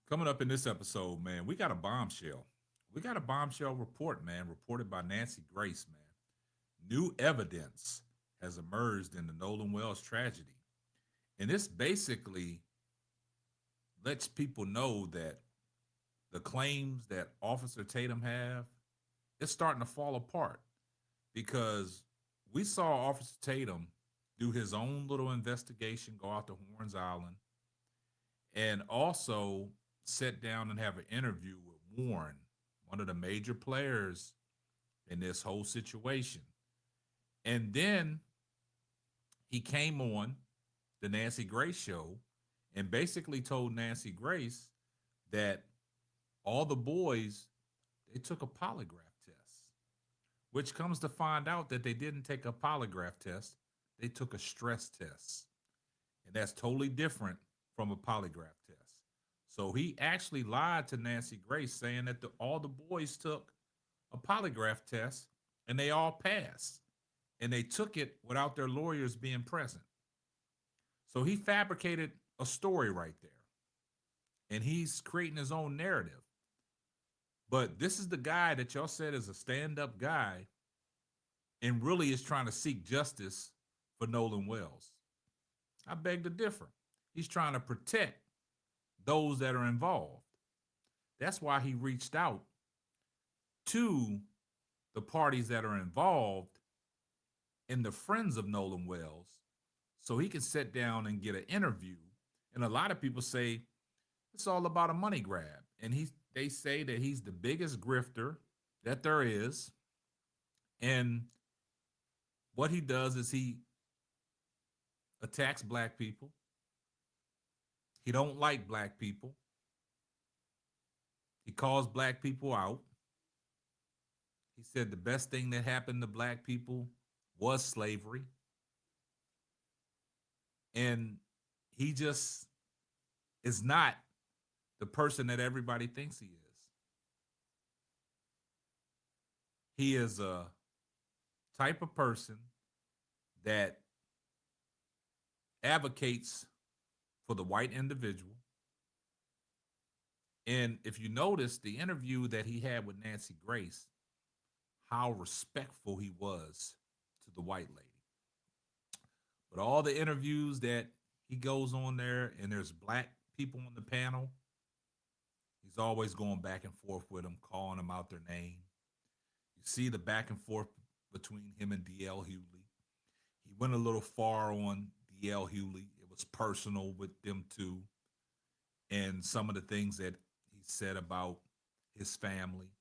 Coming up in this episode, man, we got a bombshell. We got a bombshell report, man, reported by Nancy Grace, man. New evidence has emerged in the Nolan Wells tragedy. And this basically lets people know that the claims that Officer Tatum have, it's starting to fall apart because we saw Officer Tatum do his own little investigation, go out to Horns Island, and also sit down and have an interview with Warren, one of the major players in this whole situation. And then he came on the Nancy Grace show and basically told Nancy Grace that all the boys they took a polygraph test, which comes to find out that they didn't take a polygraph test, they took a stress test. And that's totally different from a polygraph test. So he actually lied to Nancy Grace saying that all the boys took a polygraph test and they all passed. And they took it without their lawyers being present. So he fabricated a story right there. And he's creating his own narrative. But this is the guy that y'all said is a stand up guy and really is trying to seek justice for Nolan Wells. I beg to differ. He's trying to protect those that are involved. That's why he reached out to the parties that are involved and the friends of Nolan Wells so he can sit down and get an interview. And a lot of people say it's all about a money grab. And they say that he's the biggest grifter that there is. And what he does is he attacks black people. He don't like black people. He calls black people out. He said the best thing that happened to black people was slavery. And he just is not the person that everybody thinks he is. He is a type of person that advocates for the white individual. And if you notice the interview that he had with Nancy Grace, how respectful he was to the white lady. But all the interviews that he goes on there and there's black people on the panel, he's always going back and forth with them, calling them out their name. You see the back and forth between him and DL Hughley. He went a little far on DL Hughley. It was personal with them two. And some of the things that he said about his family,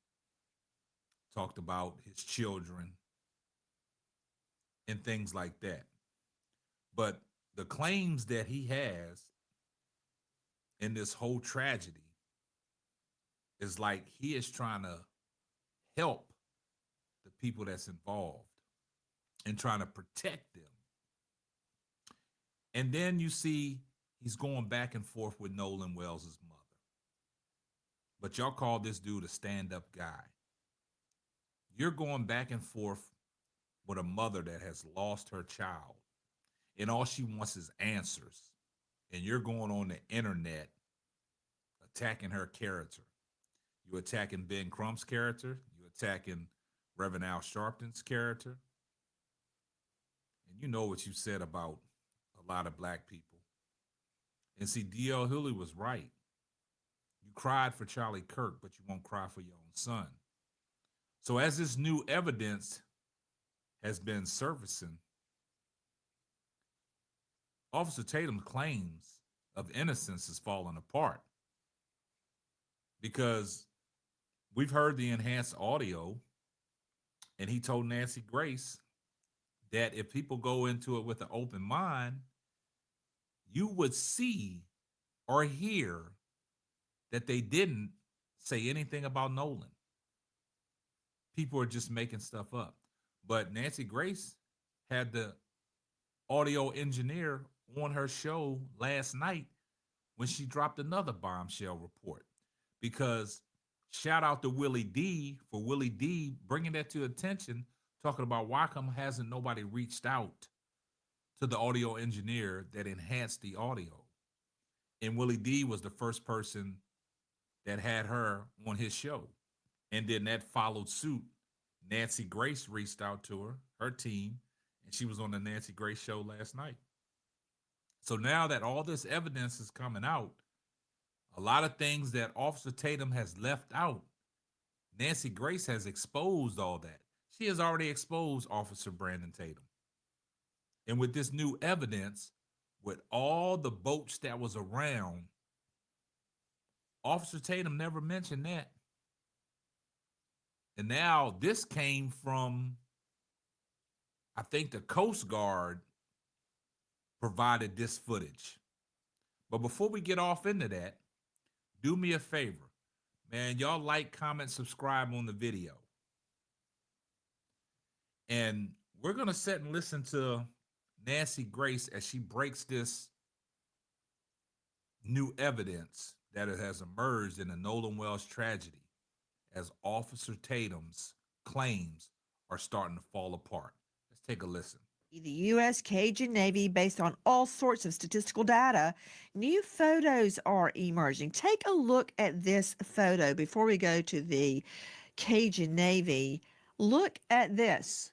talked about his children, and things like that. But the claims that he has in this whole tragedy is like he is trying to help the people that's involved and trying to protect them. And then you see he's going back and forth with Nolan Wells' mother. But y'all call this dude a stand-up guy. You're going back and forth with a mother that has lost her child, and all she wants is answers. And you're going on the internet attacking her character. You attacking Ben Crump's character. You attacking Reverend Al Sharpton's character. And you know what you said about a lot of black people. And see, D.L. Hughley was right. You cried for Charlie Kirk, but you won't cry for your own son. So as this new evidence has been surfacing, Officer Tatum's claims of innocence is falling apart because we've heard the enhanced audio, and he told Nancy Grace that if people go into it with an open mind, you would see or hear that they didn't say anything about Nolan. People are just making stuff up. But Nancy Grace had the audio engineer on her show last night when she dropped another bombshell report. Because shout out to Willie D for Willie D bringing that to attention, talking about why come hasn't nobody reached out to the audio engineer that enhanced the audio. And Willie D was the first person that had her on his show. And then that followed suit. Nancy Grace reached out to her team, and she was on the Nancy Grace show last night. So now that all this evidence is coming out, a lot of things that Officer Tatum has left out, Nancy Grace has exposed all that. She has already exposed Officer Brandon Tatum. And with this new evidence, with all the boats that was around, Officer Tatum never mentioned that. And now this came from, I think the Coast Guard provided this footage. But before we get off into that, do me a favor. Man, y'all like, comment, subscribe on the video. And we're going to sit and listen to Nancy Grace as she breaks this new evidence that it has emerged in the Nolan Wells tragedy as Officer Tatum's claims are starting to fall apart. Let's take a listen. The U.S. Cajun Navy, based on all sorts of statistical data, new photos are emerging. Take a look at this photo before we go to the Cajun Navy. Look at this.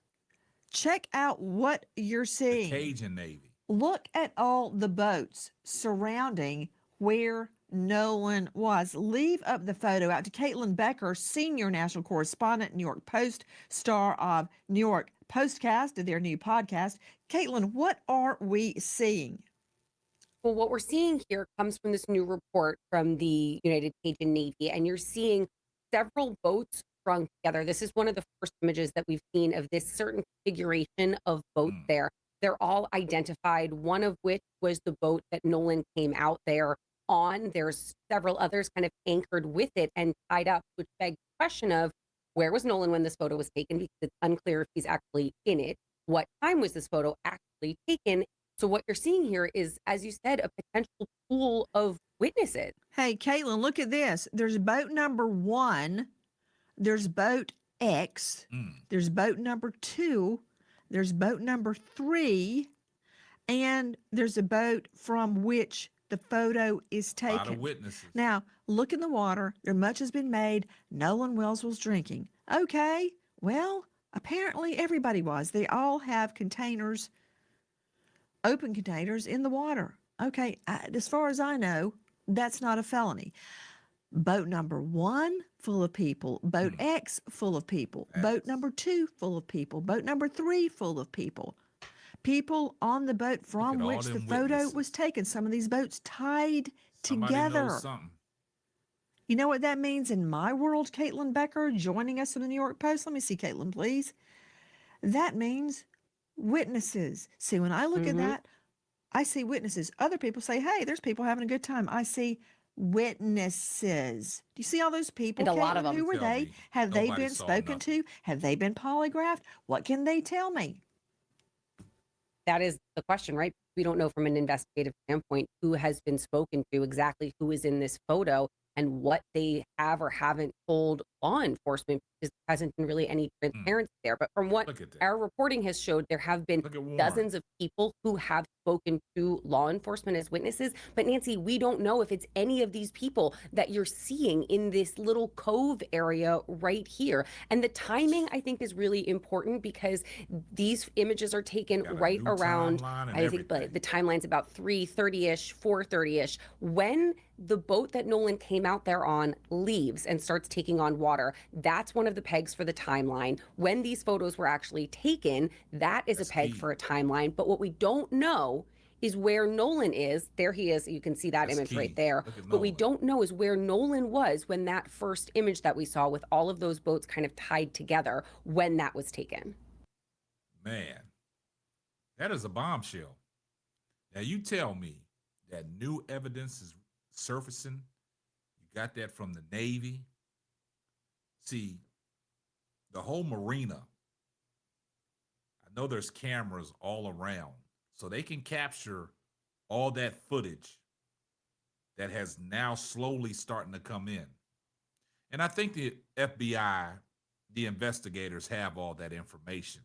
Check out what you're The seeing. Cajun Navy. Look at all the boats surrounding where Nolan was. Leave up the photo out to Caitlin Becker, senior national correspondent, New York Post, star of New York Postcast, their new podcast. Caitlin, what are we seeing? Well, what we're seeing here comes from this new report from the United Cajun Navy, and you're seeing several boats strung together. This is one of the first images that we've seen of this certain configuration of boats there. They're all identified, one of which was the boat that Nolan came out there on. There's several others kind of anchored with it and tied up, which begs the question of where was Nolan when this photo was taken, because it's unclear if he's actually in it. What time was this photo actually taken? So what you're seeing here is, as you said, a potential pool of witnesses. Hey, Caitlin, look at this. There's boat number 1. There's boat X. There's boat number 2. There's boat number 3. And there's a boat from which the photo is taken. A lot of witnesses. Now, look in the water. There much has been made. Nolan Wells was drinking. Okay, well, apparently everybody was. They all have containers, open containers in the water. Okay, as far as I know, that's not a felony. Boat number 1, full of people. Boat X, full of people. Boat number 2, full of people. Boat number 3, full of people. People on the boat from which the photo was taken. Some of these boats tied together. Knows something. You know what that means in my world, Caitlin Becker, joining us in the New York Post? Let me see, Caitlin, please. That means witnesses. See, when I look at that, I see witnesses. Other people say, hey, there's people having a good time. I see witnesses. Do you see all those people? And a Caitlin? lot of them. Who were they? Have they been spoken to? Have they been polygraphed? What can they tell me? That is the question, right? We don't know from an investigative standpoint who has been spoken to, exactly who is in this photo, and what they have or haven't told law enforcement, because there hasn't been really any transparency there. But from what our reporting has showed, there have been dozens of people who have spoken to law enforcement as witnesses. But Nancy, we don't know if it's any of these people that you're seeing in this little cove area right here. And the timing, I think, is really important, because these images are taken right around, I think the timeline's about 3:30-ish, 4:30-ish, when the boat that Nolan came out there on leaves and starts taking on water. That's one of the pegs for the timeline. When these photos were actually taken, that is a peg for a timeline. But what we don't know is where Nolan is. There he is. You can see that image right there. What we don't know is where Nolan was when that first image that we saw with all of those boats kind of tied together, when that was taken. Man, that is a bombshell. Now you tell me that new evidence is surfacing. You got that from the Navy. See, the whole marina, I know there's cameras all around, so they can capture all that footage that has now slowly starting to come in. And I think the FBI, the investigators, have all that information.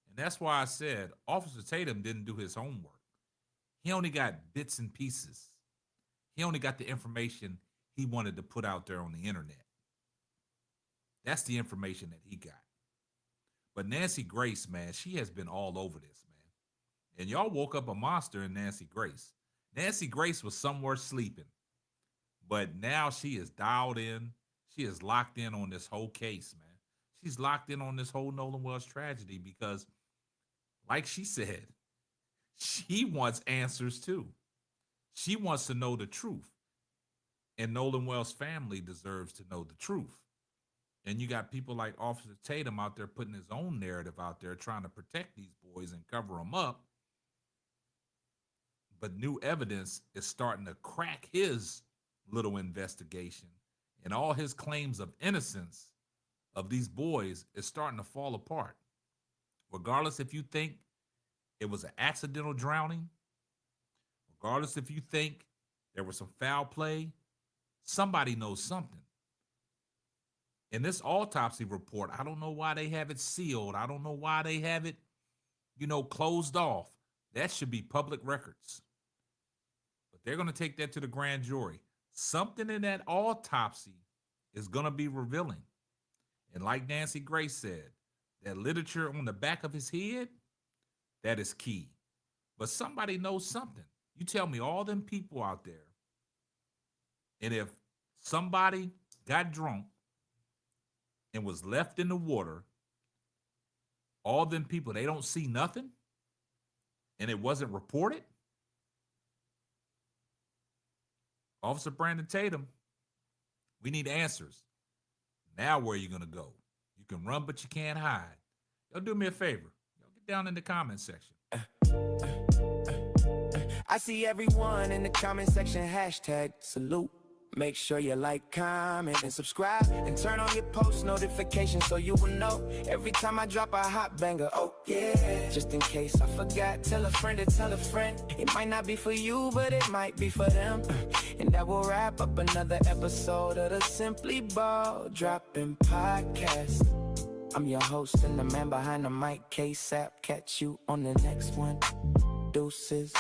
And that's why I said Officer Tatum didn't do his homework. He only got bits and pieces. He only got the information he wanted to put out there on the internet. That's the information that he got. But Nancy Grace, man, she has been all over this, man. And y'all woke up a monster in Nancy Grace. Nancy Grace was somewhere sleeping, but now she is dialed in. She is locked in on this whole case, man. She's locked in on this whole Nolan Wells tragedy because, like she said, she wants answers too. She wants to know the truth. And Nolan Wells' family deserves to know the truth. And you got people like Officer Tatum out there putting his own narrative out there, trying to protect these boys and cover them up. But new evidence is starting to crack his little investigation, and all his claims of innocence of these boys is starting to fall apart. Regardless if you think it was an accidental drowning, regardless if you think there was some foul play, somebody knows something. In this autopsy report, I don't know why they have it sealed. I don't know why they have it, closed off. That should be public records. But they're going to take that to the grand jury. Something in that autopsy is going to be revealing. And like Nancy Grace said, that literature on the back of his head, that is key. But somebody knows something. You tell me all them people out there, and if somebody got drunk and was left in the water, all them people, they don't see nothing, and it wasn't reported? Officer Brandon Tatum, we need answers. Now where are you going to go? You can run, but you can't hide. Y'all do me a favor. Y'all get down in the comment section. I see everyone in the comment section, #salute. Make sure you like, comment, and subscribe, and turn on your post notifications so you will know every time I drop a hot banger. Oh yeah, just in case I forgot, tell a friend to tell a friend. It might not be for you, but it might be for them. And that will wrap up another episode of the Simply Ball Dropping Podcast. I'm your host and the man behind the mic, K-Sap. Catch you on the next one. Deuces.